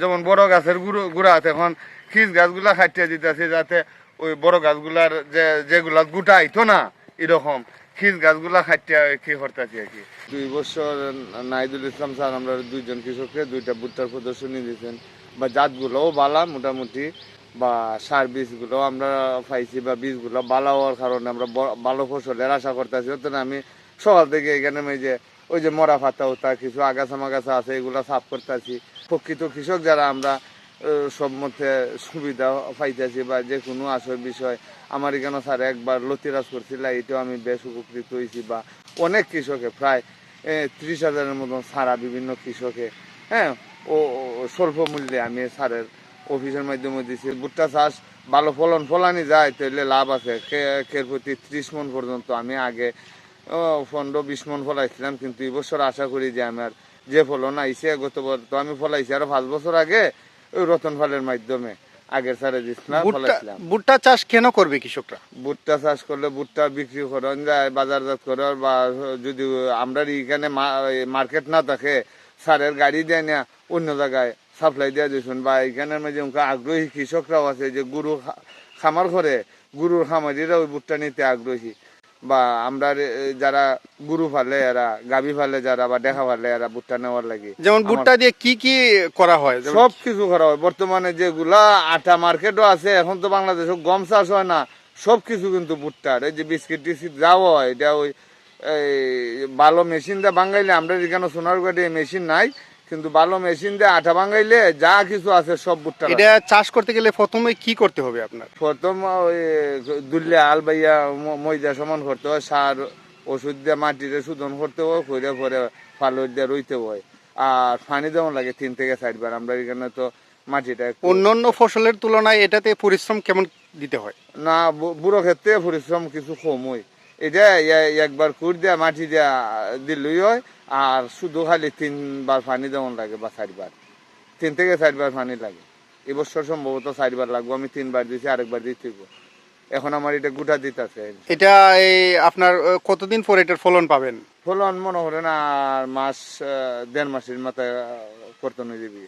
যেমন বড় গাছের গুড়াতে এখন খিস গাছগুলা খাটিয়ে দিতেছে, যাতে ওই বড় গাছগুলার যেগুলা গুটা আইতো না, এরকম খিস গাছগুলা খাটিয়ে কি করতেছি আর কি। 2 বছর নাহিদুল ইসলাম স্যার আমরা 2জন কৃষককে 2টা ভুট্টার প্রদর্শনী দিয়েছেন, বা জাতগুলোও বালা মোটামুটি, বা সার বীজগুলো আমরা পাইছি, বা বীজগুলো ভালো হওয়ার কারণে আমরা ভালো ফসলের আশা করতেছি। অর্থাৎ আমি সকাল থেকে এখানে ওই যে মরা পাতা ওটা কিছু আগাছা মাগাছা আছে, এগুলো সাফ করতেছি। প্রকৃত কৃষক যারা আমরা সব মধ্যে সুবিধা পাইতেছি, বা যে কোনো আসল বিষয় আমার এখানে স্যার একবার লতিরাজ করছিল, এটাও আমি বেশ উপকৃত হয়েছি। বা অনেক কৃষকে প্রায় 30,000-এর মতন সারা বিভিন্ন কৃষকে, হ্যাঁ, ও স্বল্প মূল্যে আমি স্যারের অফিসের মাধ্যমে দিচ্ছি। ভুট্টা চাষ ভালো ফলানি যায় তাহলে লাভ আছে। কের প্রতি 30 মণ পর্যন্ত আমি আগে 15-20 মণ ফলাইছিলাম, কিন্তু এই বছর আশা করি যে আমার যে ফলন আইসে, গতবার তো আমি ফলাইছি আরো 5 বছর আগে ওই রতন ফলের মাধ্যমে আগের সারে দিচ্ছিলাম, ফলাইছিলাম। ভুট্টা চাষ কেন করবে কৃষকরা? ভুট্টা চাষ করলে ভুট্টা বিক্রি করান যায়, বাজারজাত করার, বা যদি আমরা এখানে মার্কেট না থাকে সারের গাড়ি দেয় না অন্য জায়গায় সাপ্লাই দেওয়া দিয়েছেন। বা এখানের মধ্যে আগ্রহী কৃষকরাও আছে যে গরু খামার করে, গরুর খামারিরা ওই ভুট্টা নিতে আগ্রহী। বা আমরা যারা গরু ফালে এরা, গাভী ফালে যারা, বা দেখা ফালে এরা ভুট্টা নেওয়ার লাগে। যেমন ভুট্টা দিয়ে কি কি করা হয়? সব কিছু করা হয় বর্তমানে, যেগুলা আটা মার্কেটও আছে। এখন তো বাংলাদেশে গম চাষ হয় না, সব কিছু কিন্তু ভুট্টার। এই যে বিস্কিট টিস্কিট যাওয়া হয়, এটা ওই ভালো মেশিন দিয়ে বাঙাইলে, আমরা এখানে সোনারগাঁয়ে মেশিন নাই, কিন্তু ভালো মেশিন দিয়ে আটা বাঙাইলে যা কিছু আছে সব ভুট্টা। এটা চাষ করতে গেলে প্রথমে কি করতে হবে আপনার? প্রথম ওই দুলে আল বাইয়া ময়দা সমান করতে হয়, সার ওষুধ দিয়ে মাটিতে শোধন করতে হয়, করে পরে ফালুর দিয়ে রইতে হয়। আর পানি দেওয়া লাগে 3 থেকে 4 বার। আমরা এখানে তো মাটিটা অন্যান্য ফসলের তুলনায় এটাতে পরিশ্রম কেমন দিতে হয়? না, বুড়ো ক্ষেত্রে পরিশ্রম কিছু কম হয়। এটা একবার খুঁড় দেওয়া মাটি দেওয়া দিলেই হয়। আর শুধু খালি 3 বার পানি দেওয়া লাগে, বা 4 বার, 3 থেকে 4 বার পানি লাগে। এবছর সম্ভবত 4 বার লাগবে, আমি 3 বার দিয়েছি, আরেকবার দিতে হবে। এখন আমার এটা গুটা দিতেছে। এটা এই আপনার কতদিন পর এটার ফলন পাবেন? ফলন মনে করেন আর মাস 1.5 মাসের মাথায় করতে নিয়ে যাবি।